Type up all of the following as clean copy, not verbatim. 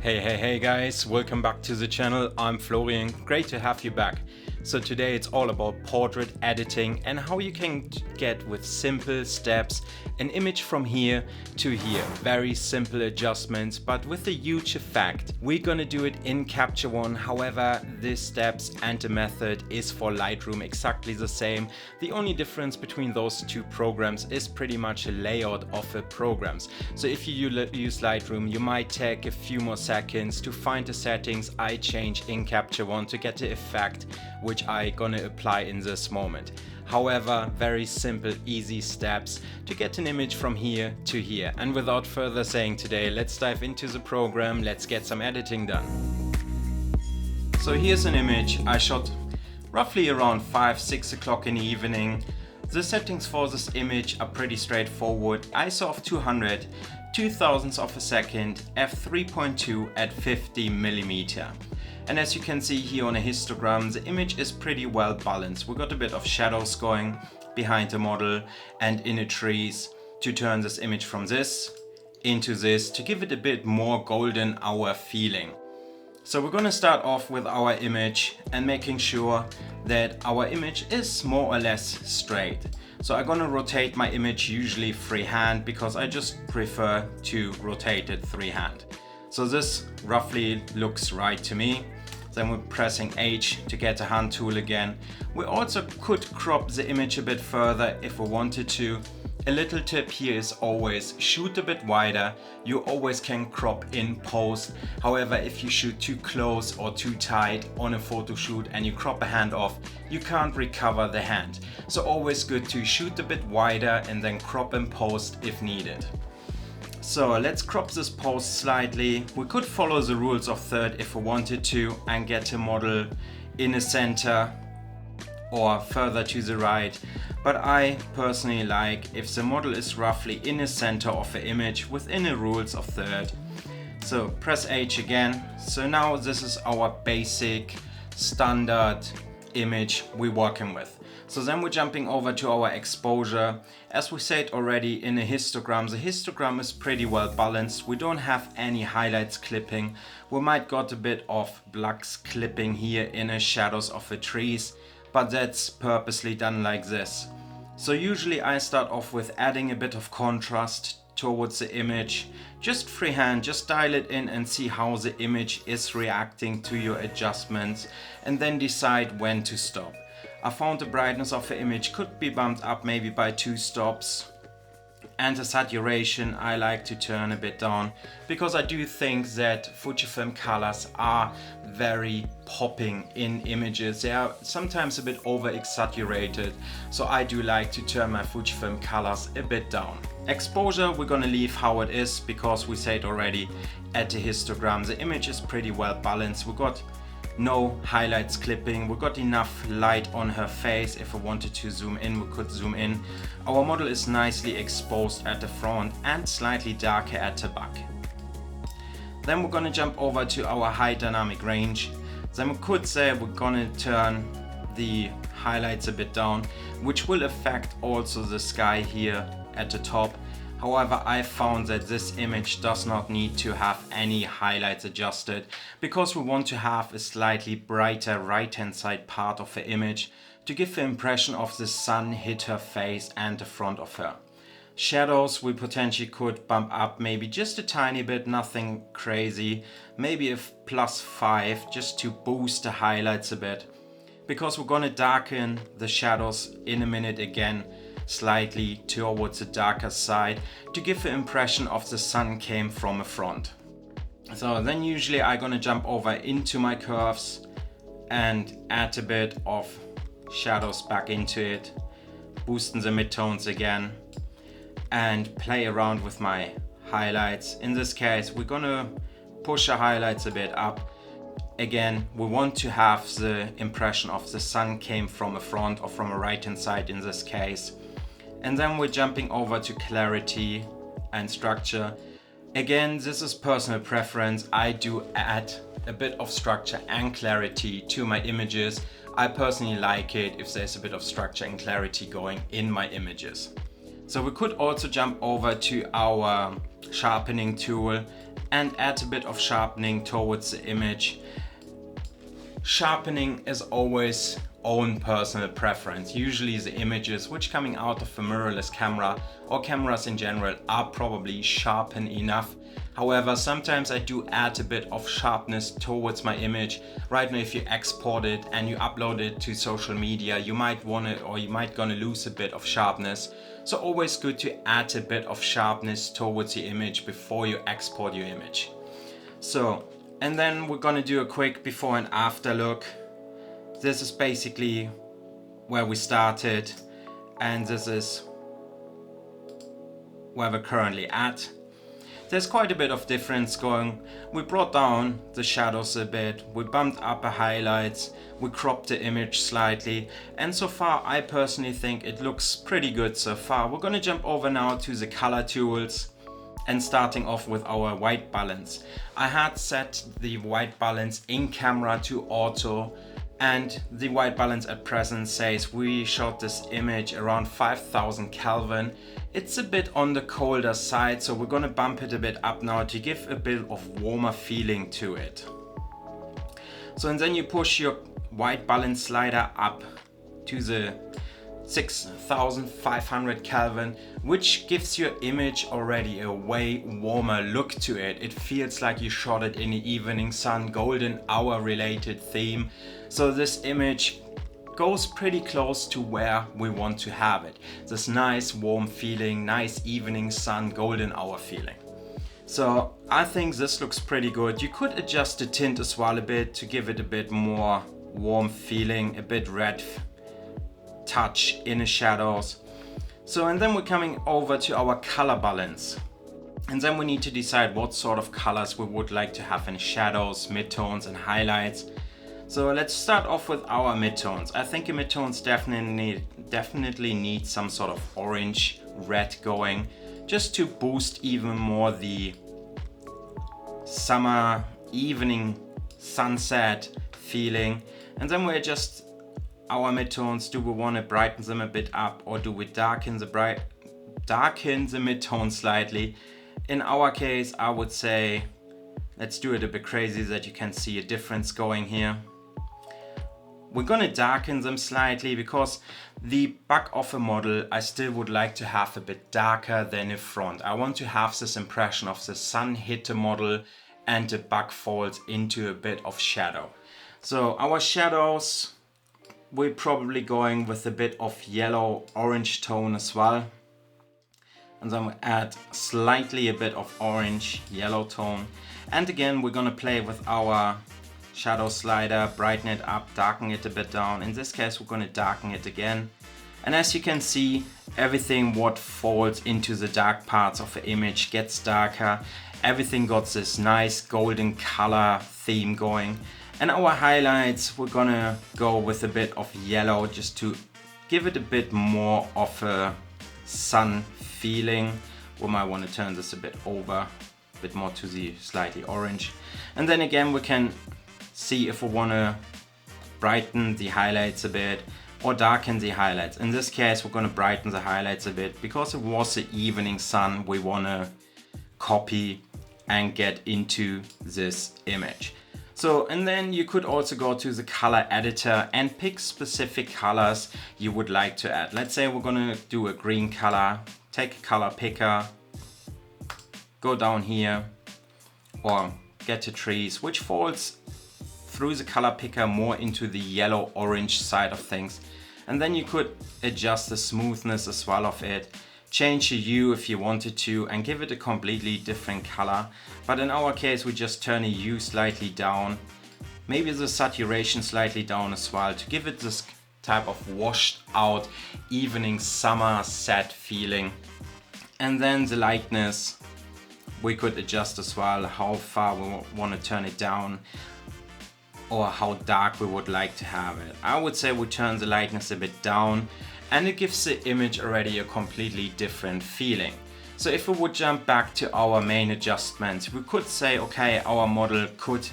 Hey guys, welcome back to the channel. I'm Florian, great to have you back. So today it's all about portrait editing and how you can get with simple steps an image from here to here. Very simple adjustments, but with a huge effect. We're gonna do it in Capture One, however, these steps and the method is for Lightroom exactly the same. The only difference between those two programs is pretty much a layout of the programs. So if you use Lightroom, you might take a few more seconds to find the settings I change in Capture One to get the effect which I gonna apply in this moment. However, very simple, easy steps to get an image from here to here. And without further saying today, let's dive into the program, let's get some editing done. So here's an image I shot roughly around 5-6 o'clock in the evening. The settings for this image are pretty straightforward. ISO of 200, 2000ths of a second, f3.2 at 50mm. And as you can see here on a histogram, the image is pretty well balanced. We got a bit of shadows going behind the model and in the trees to turn this image from this into this to give it a bit more golden hour feeling. So we're gonna start off with our image and making sure that our image is more or less straight. So I'm gonna rotate my image usually freehand because I just prefer to rotate it freehand. So this roughly looks right to me. Then we're pressing H to get the hand tool again. We also could crop the image a bit further if we wanted to. A little tip here is always shoot a bit wider. You always can crop in post. However, if you shoot too close or too tight on a photo shoot and you crop a hand off, you can't recover the hand. So always good to shoot a bit wider and then crop in post if needed. So let's crop this post slightly. We could follow the rules of third if we wanted to and get a model in the center or further to the right. But I personally like if the model is roughly in the center of the image within the rules of third. So press H again. So now this is our basic standard image we're working with. So then we're jumping over to our exposure. As we said already in the histogram is pretty well balanced. We don't have any highlights clipping. We might got a bit of blacks clipping here in the shadows of the trees, but that's purposely done like this. So usually I start off with adding a bit of contrast towards the image. Just freehand, just dial it in and see how the image is reacting to your adjustments and then decide when to stop. I found the brightness of the image could be bumped up maybe by 2 stops. And the saturation I like to turn a bit down because I do think that Fujifilm colors are very popping in images. They are sometimes a bit over exaggerated, so I do like to turn my Fujifilm colors a bit down. Exposure we're gonna leave how it is because we said already at the histogram the image is pretty well balanced. We got no highlights clipping, we got enough light on her face. If we wanted to zoom in, we could zoom in. Our model is nicely exposed at the front and slightly darker at the back. Then we're gonna jump over to our high dynamic range. Then we could say we're gonna turn the highlights a bit down, which will affect also the sky here at the top. However, I found that this image does not need to have any highlights adjusted because we want to have a slightly brighter right hand side part of the image to give the impression of the sun hit her face and the front of her. Shadows we potentially could bump up maybe just a tiny bit, nothing crazy, maybe a +5 just to boost the highlights a bit because we're gonna darken the shadows in a minute again slightly towards the darker side to give the impression of the sun came from a front. So then usually I'm gonna jump over into my curves and add a bit of shadows back into it, boosting the midtones again and play around with my highlights. In this case we're gonna push the highlights a bit up. Again, we want to have the impression of the sun came from a front or from a right hand side in this case. And then we're jumping over to clarity and structure. Again, this is personal preference. I do add a bit of structure and clarity to my images. I personally like it if there's a bit of structure and clarity going in my images. So we could also jump over to our sharpening tool and add a bit of sharpening towards the image. Sharpening is always own personal preference. Usually the images which coming out of a mirrorless camera or cameras in general are probably sharpened enough. However, sometimes I do add a bit of sharpness towards my image. Right now, if you export it and you upload it to social media, you might want it, or you might gonna lose a bit of sharpness. So always good to add a bit of sharpness towards the image before you export your image. So, and then we're gonna do a quick before and after look. This is basically where we started, and this is where we're currently at. There's quite a bit of difference going. We brought down the shadows a bit, we bumped up the highlights, we cropped the image slightly, and so far I personally think it looks pretty good so far. We're gonna jump over now to the color tools and starting off with our white balance. I had set the white balance in camera to auto, and the white balance at present says we shot this image around 5000 Kelvin. It's a bit on the colder side, so we're gonna bump it a bit up now to give a bit of warmer feeling to it. So, and then you push your white balance slider up to the 6500 Kelvin, which gives your image already a way warmer look to it. It feels like you shot it in the evening sun, golden hour related theme. So this image goes pretty close to where we want to have it. This nice warm feeling, nice evening sun, golden hour feeling. So I think this looks pretty good. You could adjust the tint as well a bit to give it a bit more warm feeling, a bit red touch in the shadows. So, and then we're coming over to our color balance, and then we need to decide what sort of colors we would like to have in shadows, midtones and highlights. So let's start off with our midtones. I think the midtones definitely need some sort of orange red going, just to boost even more the summer evening sunset feeling. And then we adjust our midtones. Do we want to brighten them a bit up, or do we darken the midtone slightly? In our case, I would say let's do it a bit crazy so that you can see a difference going here. We're gonna darken them slightly because the back of a model I still would like to have a bit darker than the front. I want to have this impression of the sun hit the model and the back falls into a bit of shadow. So our shadows, we're probably going with a bit of yellow orange tone as well, and then we add slightly a bit of orange yellow tone. And again, we're gonna play with our shadow slider, brighten it up, darken it a bit down. In this case, we're gonna darken it again. And as you can see, everything what falls into the dark parts of the image gets darker. Everything got this nice golden color theme going. And our highlights, we're gonna go with a bit of yellow just to give it a bit more of a sun feeling. We might want to turn this a bit over, a bit more to the slightly orange. And then again, we can see if we want to brighten the highlights a bit or darken the highlights. In this case, we're going to brighten the highlights a bit because it was the evening sun we want to copy and get into this image. So, and then you could also go to the color editor and pick specific colors you would like to add. Let's say we're gonna do a green color. Take a color picker, go down here, or get to trees, which falls through the color picker more into the yellow orange side of things. And then you could adjust the smoothness as well of it. Change the hue if you wanted to and give it a completely different color. But in our case, we just turn the hue slightly down. Maybe the saturation slightly down as well to give it this type of washed out evening summer set feeling. And then the lightness, we could adjust as well how far we want to turn it down or how dark we would like to have it. I would say we turn the lightness a bit down, and it gives the image already a completely different feeling. So if we would jump back to our main adjustments, we could say, okay, our model could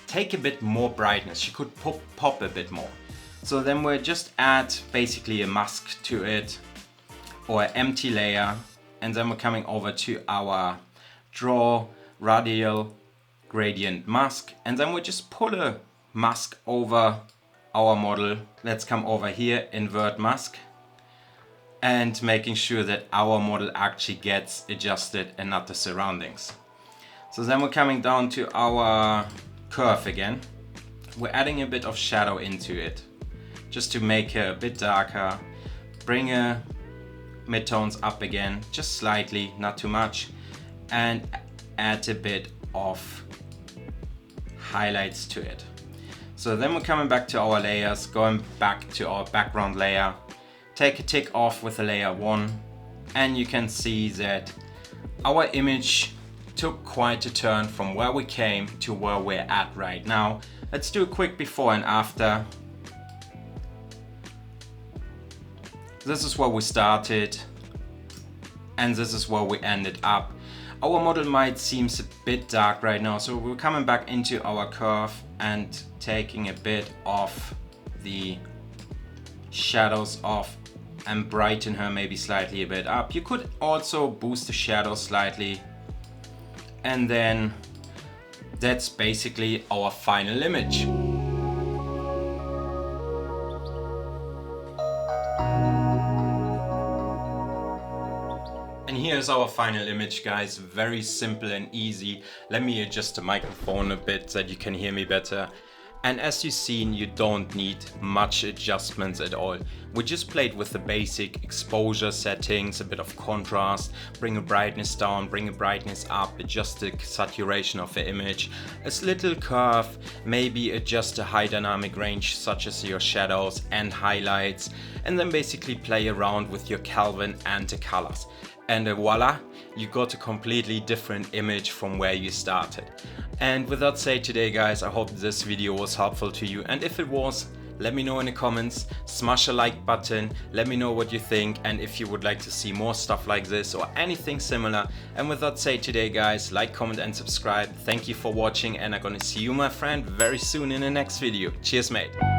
take a bit more brightness. She could pop a bit more. So then we'll just add basically a mask to it. or empty layer, and then we're coming over to our draw radial gradient mask, and then we just pull a mask over our model. Let's come over here, invert mask, and making sure that our model actually gets adjusted and not the surroundings. So then we're coming down to our curve again. We're adding a bit of shadow into it, just to make it a bit darker. Bring midtones up again, just slightly, not too much, and add a bit of highlights to it. So then we're coming back to our layers, going back to our background layer, take a tick off with the layer 1, and you can see that our image took quite a turn from where we came to where we're at right now. Let's do a quick before and after. This is where we started, and this is where we ended up. Our model might seem a bit dark right now, so we're coming back into our curve and taking a bit of the shadows off and brighten her maybe slightly a bit up. You could also boost the shadows slightly, and then that's basically our final image. And here's our final image, guys. Very simple and easy. Let me adjust the microphone a bit so that you can hear me better. And as you've seen, you don't need much adjustments at all. We just played with the basic exposure settings, a bit of contrast, bring a brightness down, bring a brightness up, adjust the saturation of the image, a little curve, maybe adjust the high dynamic range such as your shadows and highlights, and then basically play around with your Kelvin and the colors. And voila, you got a completely different image from where you started. And with that said today, guys, I hope this video was helpful to you, and if it was, let me know in the comments, smash a like button, let me know what you think, and if you would like to see more stuff like this or anything similar. And with that said today, guys, like, comment and subscribe. Thank you for watching, and I'm gonna see you, my friend, very soon in the next video. Cheers, mate.